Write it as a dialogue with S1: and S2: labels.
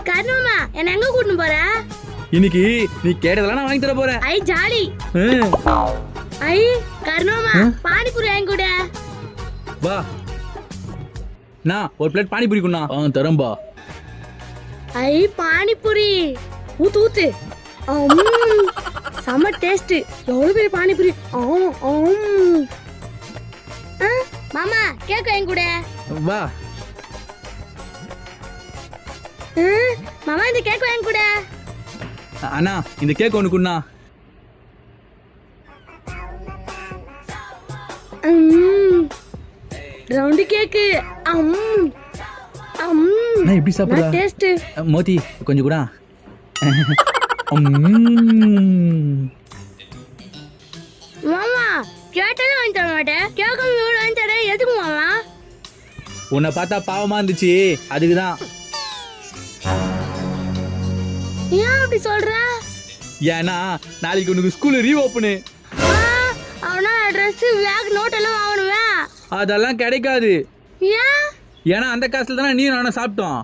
S1: கர்ணமா என்ன எங்க கூட்டிட்டு போற?
S2: இன்னைக்கு நீ கேட்டதெல்லாம் நான் வாங்கி தர போறேன்.
S1: ஐ ஜாலி. ஐ கர்ணமா பானிபூரி வாங்கி கொடு.
S2: வா நான் ஒரு பிளேட் பானிபூரி குண்ணா. தரம்பா.
S1: ஐ பானிபூரி ஊத்து ஊத்து. செம்ம டேஸ்ட். எவ்வளவு பெரிய பானிபூரி. மாமா கேக் வாங்கி கொடு.
S2: வா
S1: மாமா இந்த கேக் வாங்கி கொடு.
S2: அண்ணா இந்த கேக் ஒன்று குண்ணா.
S1: ரவுண்ட் கேக்கு.
S2: நான் எப்படி சாப்பிடுறா?
S1: டேஸ்ட்.
S2: மோதி கொஞ்சம் கூட.
S1: மாமா கேட்டதே வாங்கி தர மாட்டேன். கேட்க வாங்கி தர எதுக்கு மாமா?
S2: உன்னை பார்த்தா பாவமா இருந்துச்சு அதுக்குதான்.
S1: ஏன் அப்படி சொல்ற?
S2: ஏன்னா நாளைக்கு உனக்கு ஸ்கூல் ரீஓப்பனு.
S1: அவனா ட்ரெஸ் பேக் நோட் எல்லாம் வாங்கணுமே.
S2: அதெல்லாம் கிடைக்காது.
S1: ஏன்?
S2: ஏன்னா அந்த காசுல தானே நீ நானும் சாப்பிட்டோம்.